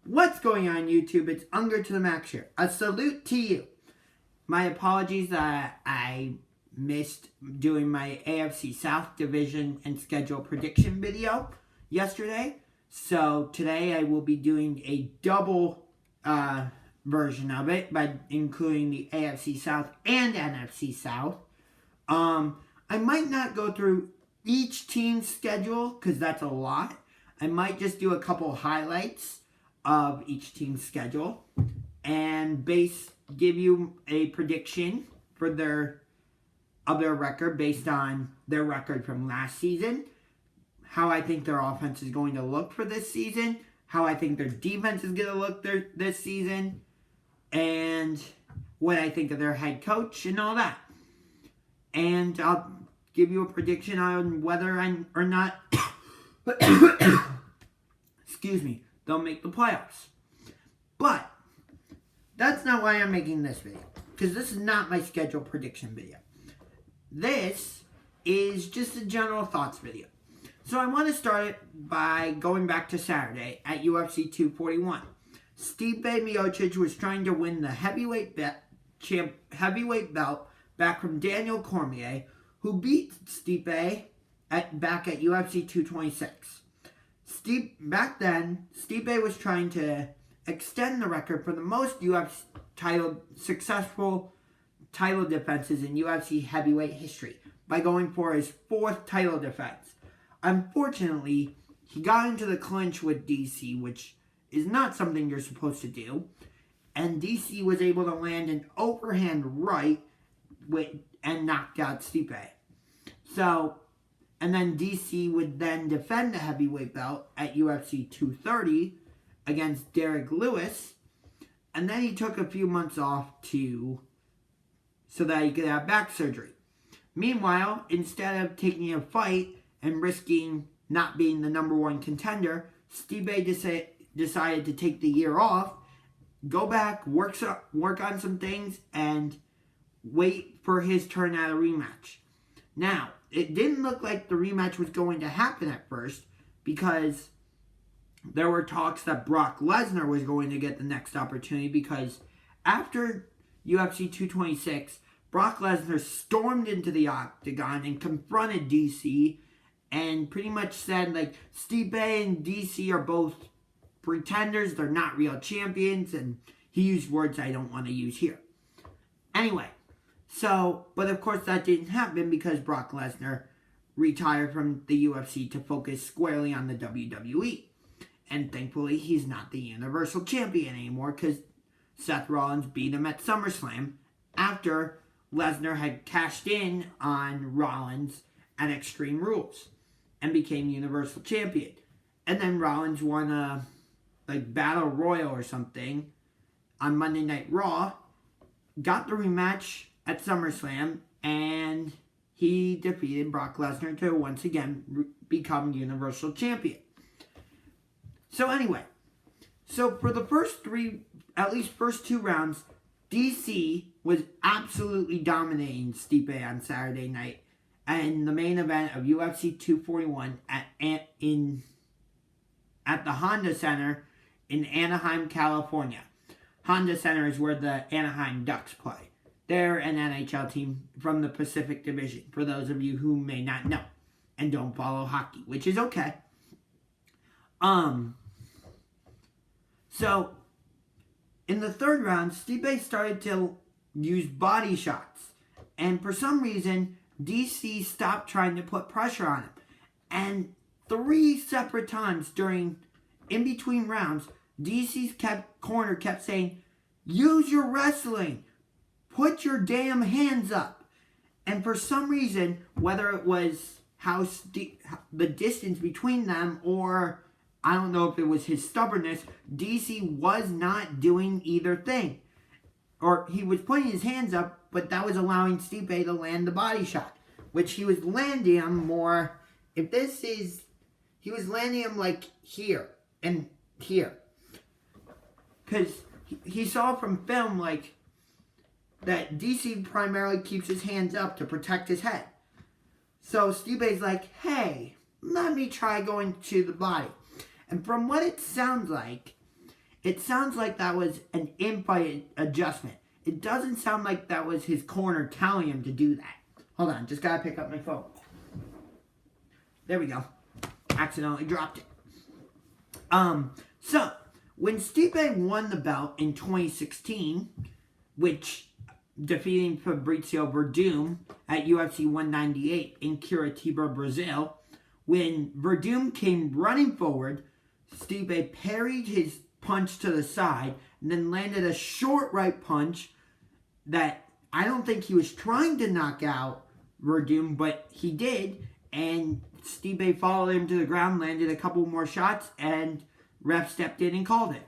What's going on, YouTube? It's Unger to the Max here. A salute to you. My apologies that I missed doing my AFC South Division and schedule prediction video yesterday. So today I will be doing a double version of it by including the AFC South and NFC South. I might not go through each team's schedule because that's a lot. I might just do a couple highlights of each team's schedule and give you a prediction for their record based on their record from last season, how I think their offense is going to look for this season, how I think their defense is going to look this season, and what I think of their head coach and all that. And I'll give you a prediction on whether or not excuse me, they'll make the playoffs. But that's not why I'm making this video, because this is not my schedule prediction video. This is just a general thoughts video. So I want to start it by going back to Saturday at UFC 241. Stipe Miocic was trying to win the heavyweight belt back from Daniel Cormier, who beat Stipe back at UFC 226. Back then, Stipe was trying to extend the record for the most successful title defenses in UFC heavyweight history by going for his fourth title defense. Unfortunately, he got into the clinch with DC, which is not something you're supposed to do, and DC was able to land an overhand right and knocked out Stipe. And then DC would then defend the heavyweight belt at UFC 230 against Derek Lewis. And then he took a few months off so that he could have back surgery. Meanwhile, instead of taking a fight and risking not being the number one contender, Stipe decided to take the year off, go back, work on some things, and wait for his turn at a rematch. Now, it didn't look like the rematch was going to happen at first because there were talks that Brock Lesnar was going to get the next opportunity, because after UFC 226, Brock Lesnar stormed into the octagon and confronted DC and pretty much said, Stipe and DC are both pretenders, they're not real champions, and he used words I don't want to use here. Anyway, but of course that didn't happen because Brock Lesnar retired from the UFC to focus squarely on the WWE. And thankfully, he's not the Universal Champion anymore because Seth Rollins beat him at SummerSlam after Lesnar had cashed in on Rollins at Extreme Rules and became Universal Champion. And then Rollins won a Battle Royal or something on Monday Night Raw, got the rematch at SummerSlam, and he defeated Brock Lesnar to once again become Universal Champion. So anyway, for the first two rounds, DC was absolutely dominating Stipe on Saturday night in the main event of UFC 241 at the Honda Center in Anaheim, California. Honda Center is where the Anaheim Ducks play. They're an NHL team from the Pacific Division, for those of you who may not know and don't follow hockey, which is okay. So, in the third round, Stipe started to use body shots. And for some reason, DC stopped trying to put pressure on him. And 3 separate times in between rounds, DC's corner kept saying, "Use your wrestling. Put your damn hands up." And for some reason, whether it was the distance between them, or I don't know if it was his stubbornness, DC was not doing either thing. Or he was putting his hands up, but that was allowing Stipe to land the body shot, which he was landing him more. He was landing him here and here. Because he saw from film that DC primarily keeps his hands up to protect his head. So Stipe's like, hey, let me try going to the body. And from what it sounds like, It sounds like that was an in-fight adjustment. It doesn't sound like that was his corner telling him to do that. Hold on, just gotta pick up my phone. There we go. Accidentally dropped it. So, when Stipe won the belt in 2016, which defeating Fabrizio Verdum at UFC 198 in Curitiba, Brazil, when Verdum came running forward, Stipe parried his punch to the side and then landed a short right punch that I don't think he was trying to knock out Verdum, but he did, and Stipe followed him to the ground, landed a couple more shots, and ref stepped in and called it.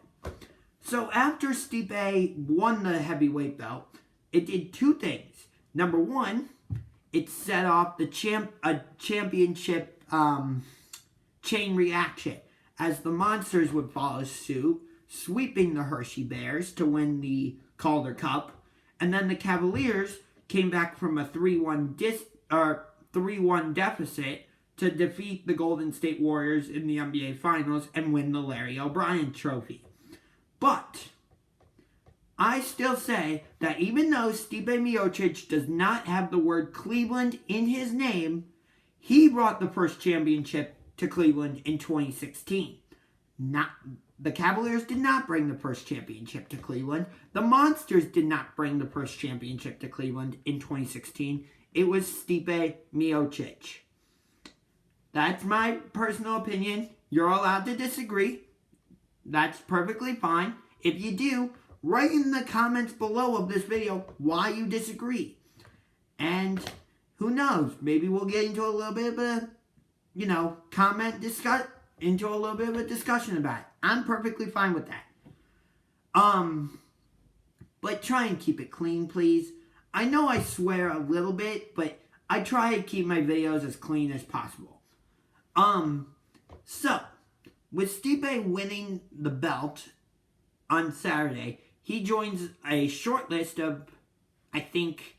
So after Stipe won the heavyweight belt, it did two things. Number one, it set off the championship chain reaction, as the Monsters would follow suit, sweeping the Hershey Bears to win the Calder Cup, and then the Cavaliers came back from a 3-1 deficit to defeat the Golden State Warriors in the NBA Finals and win the Larry O'Brien Trophy. But I still say that even though Stipe Miocic does not have the word Cleveland in his name, he brought the first championship to Cleveland in 2016. The Cavaliers did not bring the first championship to Cleveland. The Monsters did not bring the first championship to Cleveland in 2016. It was Stipe Miocic. That's my personal opinion. You're allowed to disagree. That's perfectly fine. If you do, write in the comments below of this video why you disagree. And who knows, maybe we'll get into a little bit of a, into a little bit of a discussion about it. I'm perfectly fine with that. But try and keep it clean, please. I know I swear a little bit, but I try to keep my videos as clean as possible. So, with Stipe winning the belt on Saturday, he joins a short list of, I think,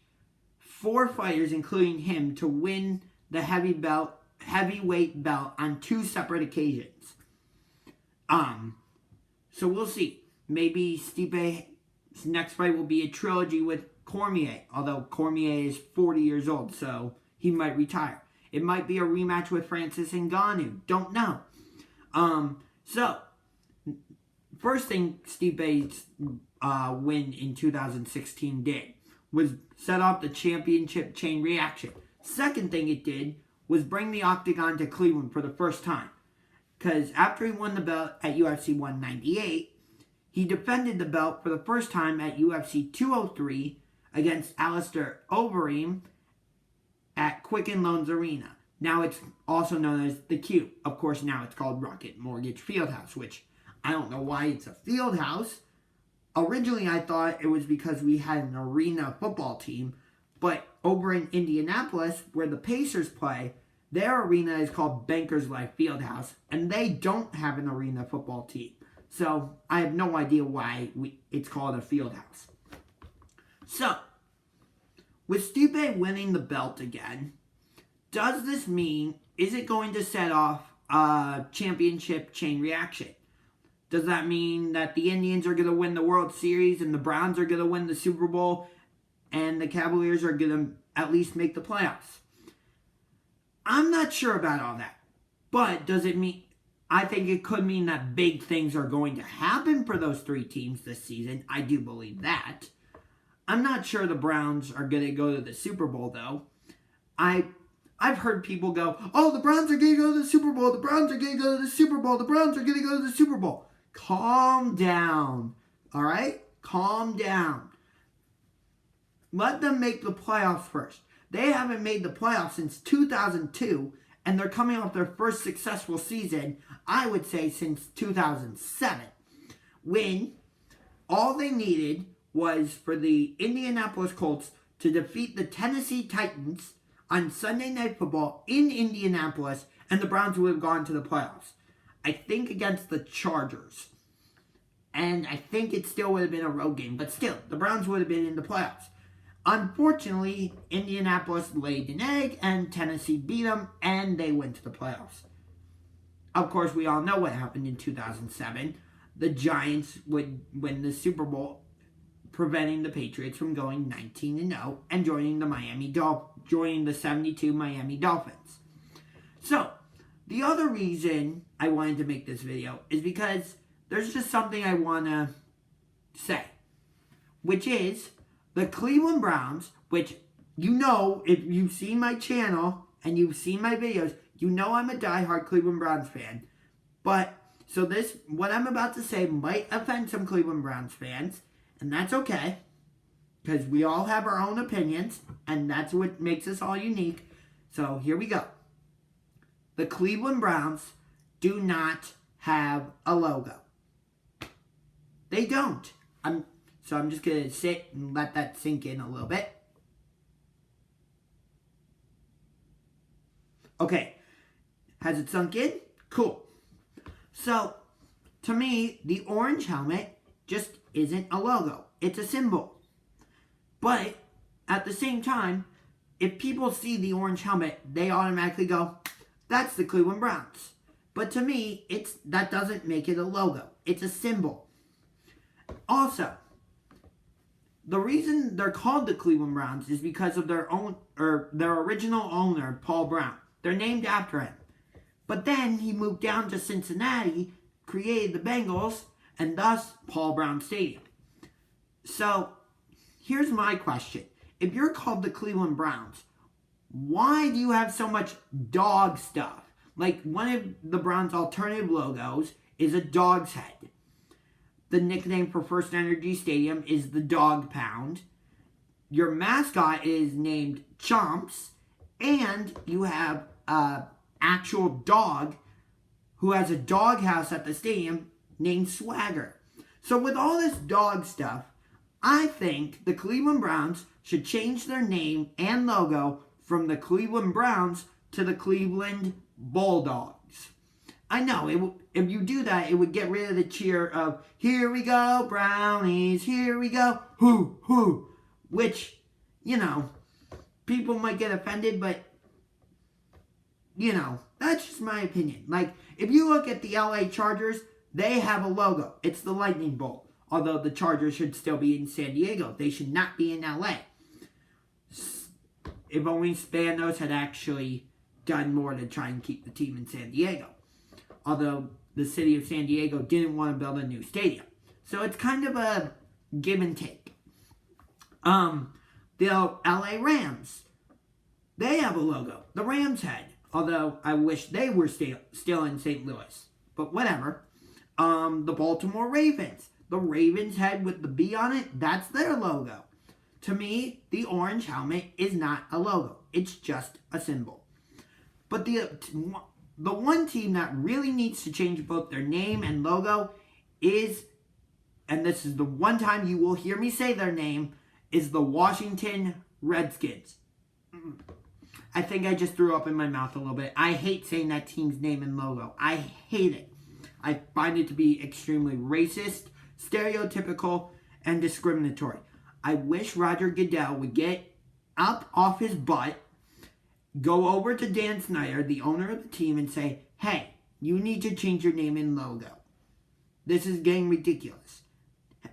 4 fighters, including him, to win the heavyweight belt on 2 separate occasions. So we'll see. Maybe Stipe's next fight will be a trilogy with Cormier, although Cormier is 40 years old, so he might retire. It might be a rematch with Francis Ngannou. Don't know. So, first thing Stipe's win in 2016 did was set off the championship chain reaction. Second thing it did was bring the Octagon to Cleveland for the first time. Because after he won the belt at UFC 198, he defended the belt for the first time at UFC 203 against Alistair Overeem at Quicken Loans Arena. Now it's also known as the Q. Of course, now it's called Rocket Mortgage Fieldhouse, which I don't know why it's a field house. Originally, I thought it was because we had an arena football team, but over in Indianapolis, where the Pacers play, their arena is called Bankers Life Fieldhouse, and they don't have an arena football team. So, I have no idea why it's called a field house. So, with Stipe winning the belt again, does this mean, is it going to set off a championship chain reaction? Does that mean that the Indians are going to win the World Series and the Browns are going to win the Super Bowl and the Cavaliers are going to at least make the playoffs? I'm not sure about all that. But does it mean, I think it could mean that big things are going to happen for those 3 teams this season. I do believe that. I'm not sure the Browns are going to go to the Super Bowl, though. I've heard people go, oh, the Browns are going to go to the Super Bowl. The Browns are going to go to the Super Bowl. The Browns are going to go to the Super Bowl. Calm down. All right? Calm down. Let them make the playoffs first. They haven't made the playoffs since 2002, and they're coming off their first successful season, I would say, since 2007, when all they needed was for the Indianapolis Colts to defeat the Tennessee Titans on Sunday Night Football in Indianapolis, and the Browns would have gone to the playoffs. I think against the Chargers. And I think it still would have been a road game, but still, the Browns would have been in the playoffs. Unfortunately, Indianapolis laid an egg, and Tennessee beat them, and they went to the playoffs. Of course, we all know what happened in 2007. the Giants would win the Super Bowl, preventing the Patriots from going 19-0 and joining the 72 Miami Dolphins. So, the other reason I wanted to make this video is because there's just something I want to say, which is the Cleveland Browns, which you know, if you've seen my channel and you've seen my videos, you know I'm a diehard Cleveland Browns fan. But, so what I'm about to say might offend some Cleveland Browns fans, and that's okay, because we all have our own opinions, and that's what makes us all unique. So, here we go. The Cleveland Browns do not have a logo. They don't. So I'm just going to sit and let that sink in a little bit. Okay. Has it sunk in? Cool. So, to me, the orange helmet just isn't a logo. It's a symbol. But, at the same time, if people see the orange helmet, they automatically go, that's the Cleveland Browns. But to me, that doesn't make it a logo. It's a symbol. Also, the reason they're called the Cleveland Browns is because of their original owner, Paul Brown. They're named after him. But then he moved down to Cincinnati, created the Bengals, and thus Paul Brown Stadium. So, here's my question. If you're called the Cleveland Browns, why do you have so much dog stuff? Like, one of the Browns' alternative logos is a dog's head. The nickname for First Energy Stadium is the Dog Pound. Your mascot is named Chomps. And you have an actual dog who has a doghouse at the stadium named Swagger. So with all this dog stuff, I think the Cleveland Browns should change their name and logo from the Cleveland Browns to the Cleveland Bulldogs. I know, if you do that, it would get rid of the cheer of, here we go, Brownies, here we go, hoo, hoo. Which, people might get offended, but, that's just my opinion. Like, if you look at the LA Chargers, they have a logo. It's the Lightning Bolt. Although the Chargers should still be in San Diego. They should not be in LA. If only Spanos had actually done more to try and keep the team in San Diego. Although the city of San Diego didn't want to build a new stadium. So it's kind of a give and take. The LA Rams, they have a logo, the Rams head. Although I wish they were still in St. Louis. But whatever. The Baltimore Ravens, the Ravens head with the B on it, that's their logo. To me, the orange helmet is not a logo. It's just a symbol. But the one team that really needs to change both their name and logo is, and this is the one time you will hear me say their name, is the Washington Redskins. I think I just threw up in my mouth a little bit. I hate saying that team's name and logo. I hate it. I find it to be extremely racist, stereotypical, and discriminatory. I wish Roger Goodell would get up off his butt, go over to Dan Snyder, the owner of the team, and say, hey, you need to change your name and logo. This is getting ridiculous.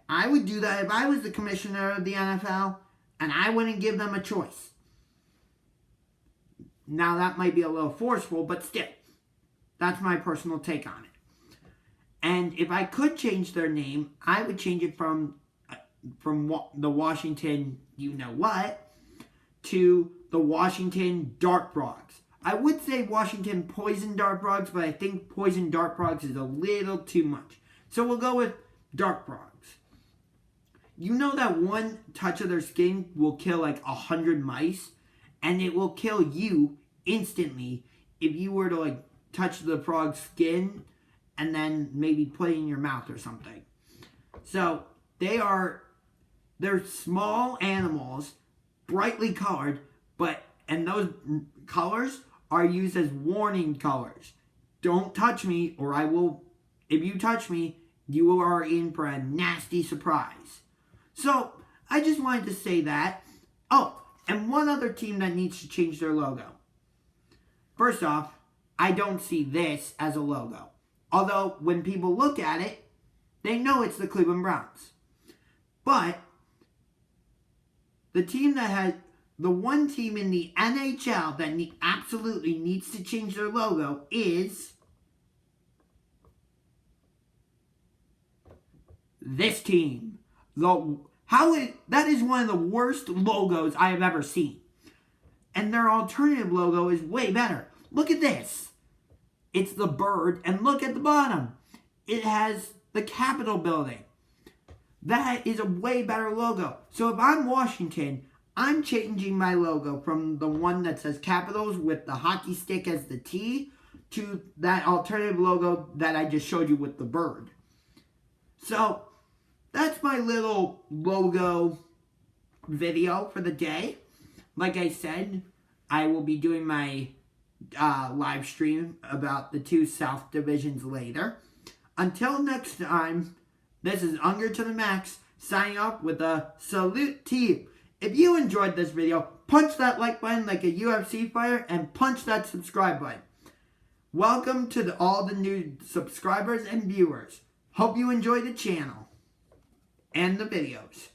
I would do that if I was the commissioner of the NFL, and I wouldn't give them a choice. Now, that might be a little forceful, but still, that's my personal take on it. And if I could change their name, I would change it from the Washington you-know-what to the Washington Dart Frogs. I would say Washington Poison Dart Frogs, but I think Poison Dart Frogs is a little too much. So we'll go with Dart Frogs. You know that one touch of their skin will kill like 100 mice? And it will kill you instantly if you were to like touch the frog's skin and then maybe put it in your mouth or something. So they're small animals, brightly colored, and those colors are used as warning colors. Don't touch me, or I will. If you touch me, you are in for a nasty surprise. So I just wanted to say that. Oh, and one other team that needs to change their logo. First off, I don't see this as a logo. Although, when people look at it, They know it's the Cleveland Browns. But the team that has the one team in the NHL that absolutely needs to change their logo is this team. That is one of the worst logos I have ever seen. And their alternative logo is way better. Look at this. It's the bird, and look at the bottom. It has the Capitol building. That is a way better logo. So if I'm Washington, I'm changing my logo from the one that says Capitals with the hockey stick as the T to that alternative logo that I just showed you with the bird. So that's my little logo video for the day. Like I said, I will be doing my live stream about the two South divisions later. Until next time, this is Unger to the Max signing off with a salute to you. If you enjoyed this video, punch that like button like a UFC fighter and punch that subscribe button. Welcome to all the new subscribers and viewers. Hope you enjoy the channel and the videos.